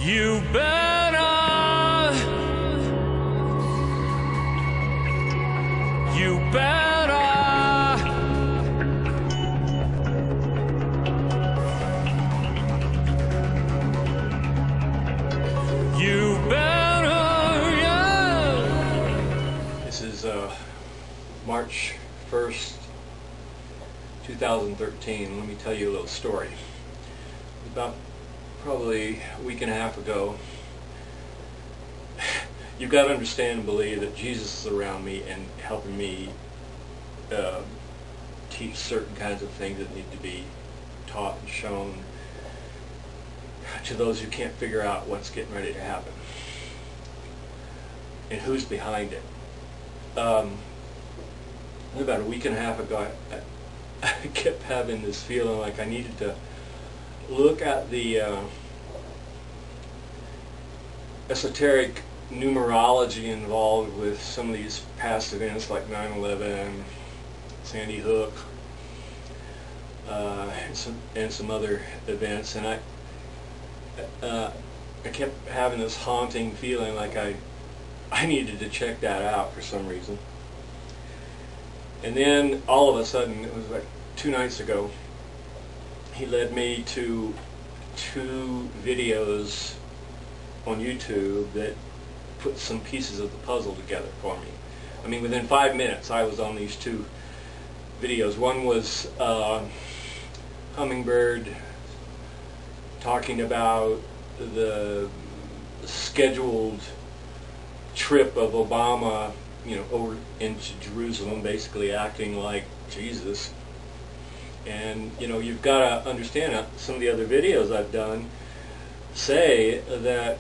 You better. You better. You better, yeah. This is March 1st, 2013. Let me tell you a little story. About probably a week and a half ago, you've got to understand and believe that Jesus is around me and helping me teach certain kinds of things that need to be taught and shown to those who can't figure out what's getting ready to happen and who's behind it. About a week and a half ago, I kept having this feeling like I needed to look at the esoteric numerology involved with some of these past events like 9/11, Sandy Hook, and some other events, and I kept having this haunting feeling like I needed to check that out for some reason. And then all of a sudden, it was like 2 nights ago, he led me to 2 videos on YouTube that put some pieces of the puzzle together for me. I mean, within 5 minutes I was on these 2 videos. One was Hummingbird talking about the scheduled trip of Obama, you know, over into Jerusalem, basically acting like Jesus. And, you know, you've got to understand some of the other videos I've done say that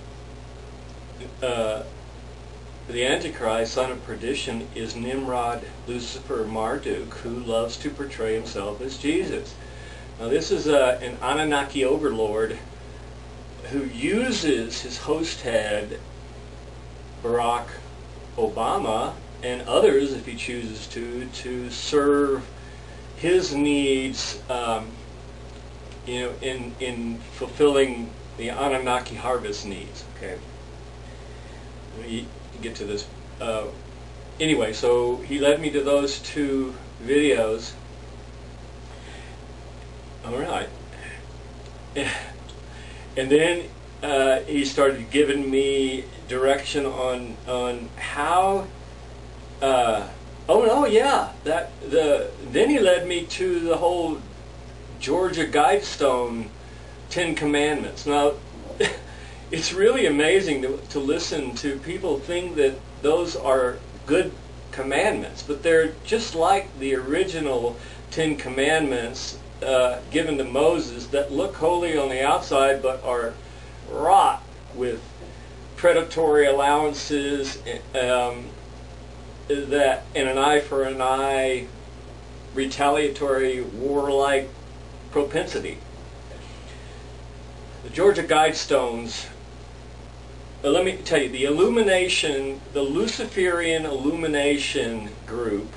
the Antichrist, son of perdition, is Nimrod, Lucifer, Marduk, who loves to portray himself as Jesus. Now this is an Anunnaki overlord who uses his host head, Barack Obama, and others, if he chooses to serve his needs, you know, in fulfilling the Anunnaki harvest needs. Okay, let me get to this. Anyway, so he led me to those 2 videos. All right, and then he started giving me direction on how. Oh no, yeah. Then he led me to the whole Georgia Guidestone 10 Commandments. Now, it's really amazing to listen to people think that those are good commandments, but they're just like the original 10 Commandments given to Moses that look holy on the outside but are wrought with predatory allowances, that in an eye for an eye, retaliatory, warlike propensity. The Georgia Guidestones, let me tell you, the Illumination, the Luciferian Illumination group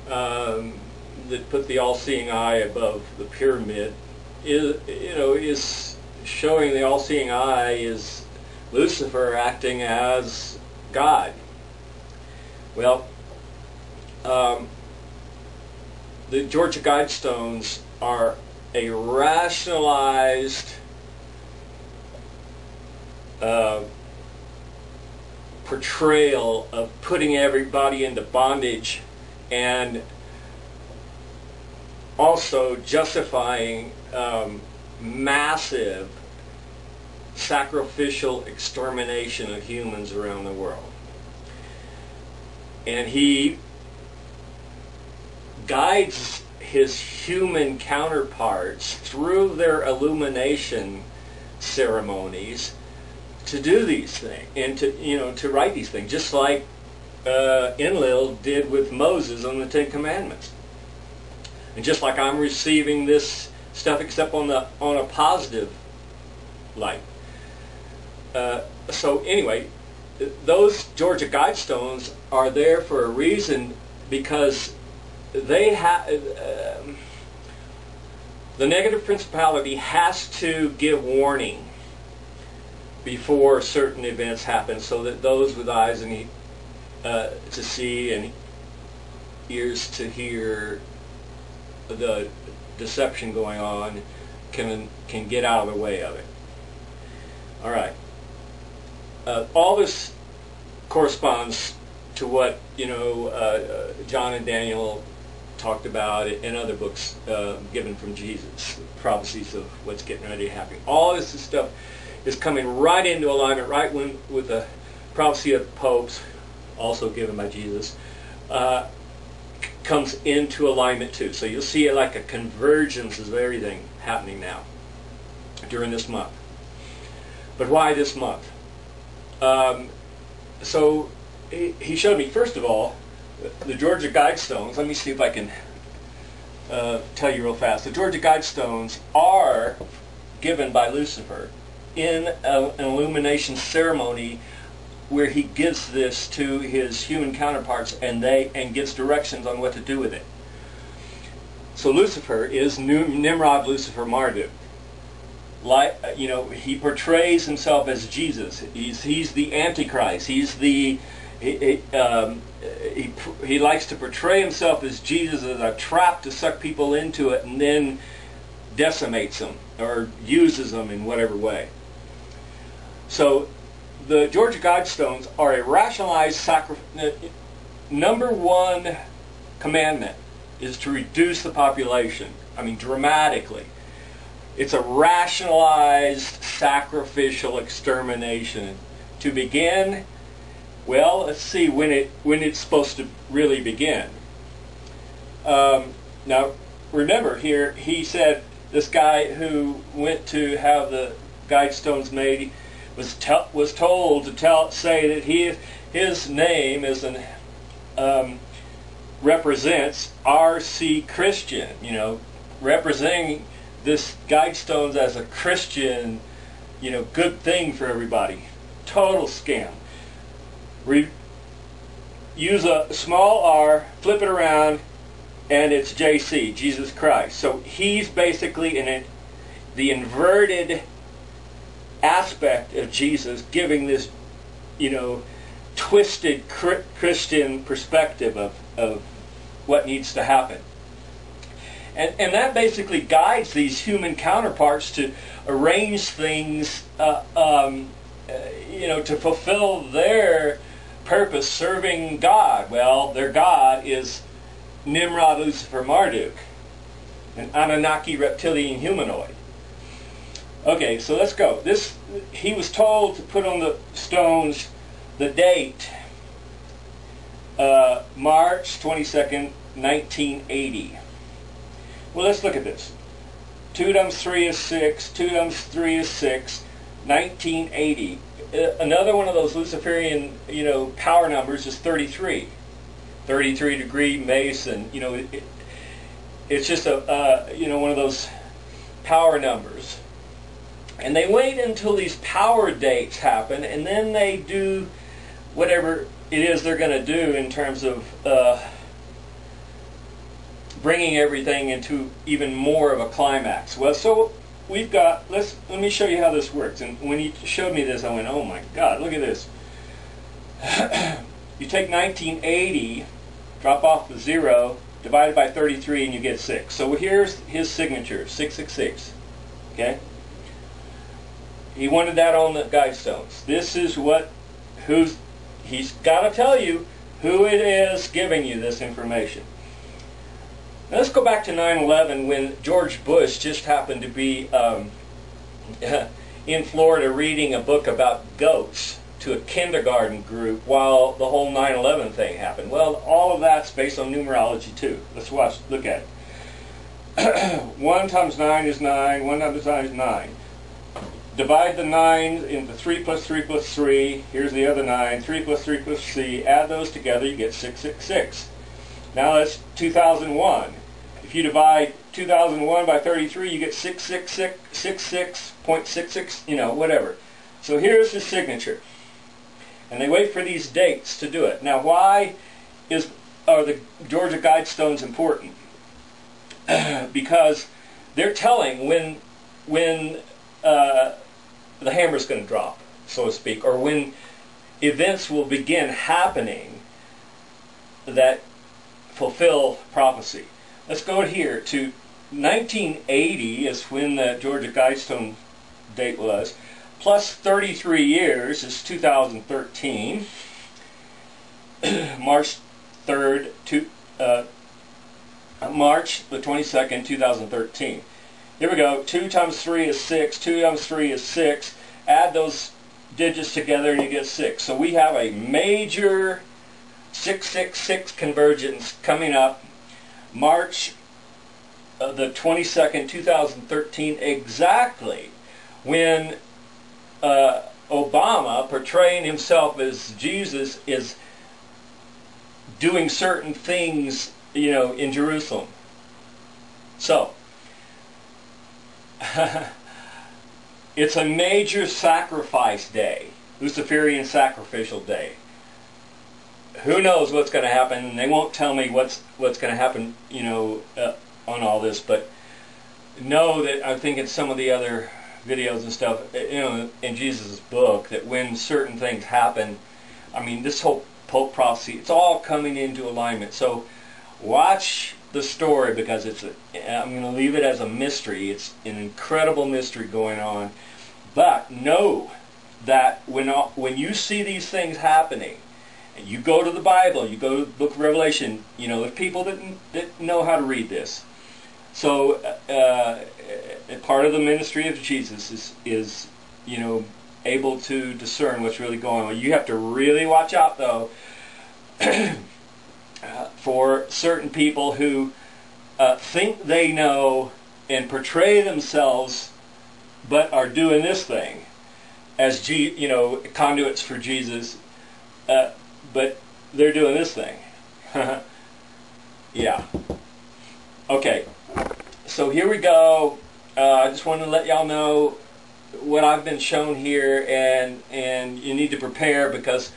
that put the all-seeing eye above the pyramid is showing the all-seeing eye is Lucifer acting as God. Well, the Georgia Guidestones are a rationalized portrayal of putting everybody into bondage and also justifying massive sacrificial extermination of humans around the world. And he guides his human counterparts through their illumination ceremonies to do these things and to write these things, just like Enlil did with Moses on the 10 Commandments, and just like I'm receiving this stuff, except on a positive light. So anyway, those Georgia Guidestones are there for a reason, because they have the negative principality has to give warning before certain events happen, so that those with eyes and to see and ears to hear the deception going on can get out of the way of it. All right. All this corresponds to what John and Daniel talked about in other books given from Jesus, prophecies of what's getting ready to happen. All this stuff is coming right into alignment, right with the prophecy of the popes, also given by Jesus, comes into alignment too. So you'll see like a convergence of everything happening now during this month. But why this month? So he showed me, first of all, the Georgia Guidestones. Let me see if I can tell you real fast. The Georgia Guidestones are given by Lucifer in an illumination ceremony where he gives this to his human counterparts and gives directions on what to do with it. So Lucifer is Nimrod, Lucifer, Marduk. He portrays himself as Jesus. He's the Antichrist. He likes to portray himself as Jesus, as a trap to suck people into it, and then decimates them or uses them in whatever way. So the Georgia Guidestones are a rationalized sacrifice. Number one commandment is to reduce the population. I mean, dramatically. It's a rationalized sacrificial extermination. To begin, well, let's see when it's supposed to really begin. Now, remember here, he said this guy who went to have the Guidestones made was told to say that his name is represents R.C. Christian, representing this Guidestones as a Christian, good thing for everybody. Total scam. Use a small r, flip it around, and it's JC, Jesus Christ. So he's basically in the inverted aspect of Jesus, giving this, twisted Christian perspective of what needs to happen. And that basically guides these human counterparts to arrange things, to fulfill their purpose, serving God. Well, their God is Nimrod, Lucifer, Marduk, an Anunnaki reptilian humanoid. Okay, so let's go. He was told to put on the stones the date, March 22nd, 1980. Well, let's look at this. 2 times 3 is 6. 2 times 3 is 6. 1980. Another one of those Luciferian, power numbers is 33. 33-degree Mason. It's just one of those power numbers. And they wait until these power dates happen, and then they do whatever it is they're going to do in terms of bringing everything into even more of a climax. Well, so we've got, let me show you how this works. And when he showed me this, I went, oh my God, look at this. You take 1980, drop off the 0, divide it by 33, and you get 6. So here's his signature, 666. Okay? He wanted that on the Guidestones. This is he's got to tell you who it is giving you this information. Now let's go back to 9/11 when George Bush just happened to be in Florida reading a book about goats to a kindergarten group while the whole 9/11 thing happened. Well, all of that's based on numerology too. Let's look at it. 1 times 9 is 9. 1 times 9 is 9. Divide the 9 into 3 plus 3 plus 3. Here's the other 9. 3 plus 3 plus 3. Add those together, you get 666. Now that's 2001. If you divide 2001 by 33, you get 666.66, whatever. So here's his signature. And they wait for these dates to do it. Now why are the Georgia Guidestones important? Because they're telling when the hammer's going to drop. so to speak, or when events will begin happening that fulfill prophecy. Let's go here to 1980 is when the Georgia Guidestone date was, plus 33 years is 2013, March 3rd to March the 22nd, 2013. Here we go. 2 times 3 is 6. 2 times 3 is 6. Add those digits together and you get 6. So we have a major 666 convergence coming up March the 22nd, 2013, exactly when Obama, portraying himself as Jesus, is doing certain things, you know, in Jerusalem. So, it's a major sacrifice day, Luciferian sacrificial day. Who knows what's going to happen? They won't tell me what's going to happen, you know, on all this, but know that I think in some of the other videos and stuff, you know, in Jesus' book, that when certain things happen, I mean, this whole Pope prophecy, it's all coming into alignment. So watch the story, because it's I'm going to leave it as a mystery. It's an incredible mystery going on. But know that when you see these things happening, and you go to the Bible, you go to the book of Revelation, you know, there's people that know how to read this. So part of the ministry of Jesus is, you know, able to discern what's really going on. You have to really watch out, though, for certain people who think they know and portray themselves, but are doing this thing as you know, conduits for Jesus, but they're doing this thing. Yeah. Okay. So here we go. I just wanted to let y'all know what I've been shown here, and you need to prepare, because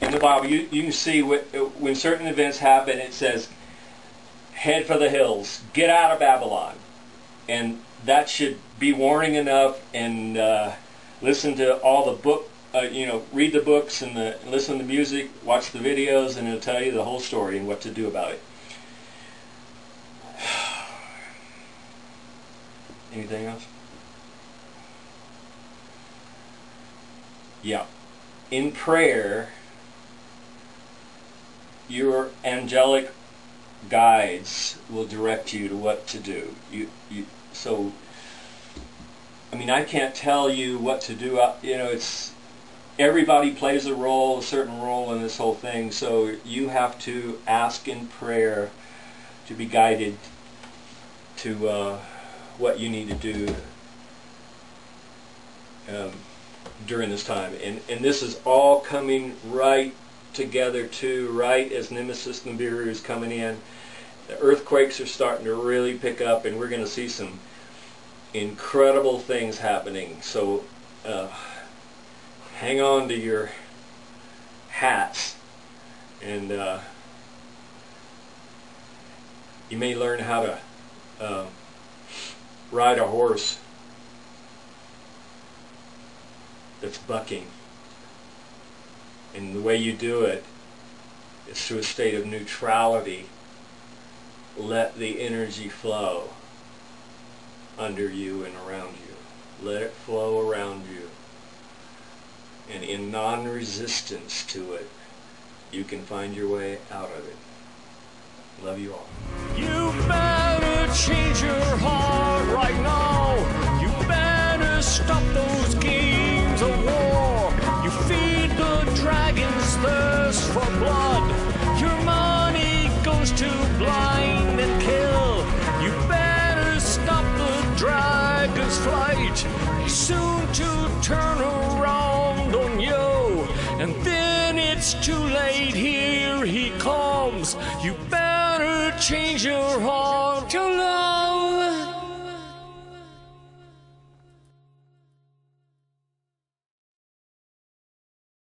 in the Bible you can see when certain events happen, it says, head for the hills, get out of Babylon. And that should be warning enough. And listen to all the book, you know, read the books and listen to the music, watch the videos, and it'll tell you the whole story and what to do about it. Anything else? Yeah. In prayer, your angelic guides will direct you to what to do. So, I mean, I can't tell you what to do. You know, it's everybody plays a certain role in this whole thing. So you have to ask in prayer to be guided to what you need to do during this time. And this is all coming right together too, right as Nemesis Nibiru is coming in. The earthquakes are starting to really pick up, and we're going to see some incredible things happening. So hang on to your hats, and you may learn how to ride a horse that's bucking. And the way you do it is through a state of neutrality. Let the energy flow under you and around you. Let it flow around you. And in non-resistance to it, you can find your way out of it. Love you all. You better change your heart right now. You better stop those games of war. You feed the dragon's thirst for blood. Your money goes to blind and kill. You better stop the dragon's flight. He's soon to turn around on you. And then it's too late, here he comes. You better change your heart to love.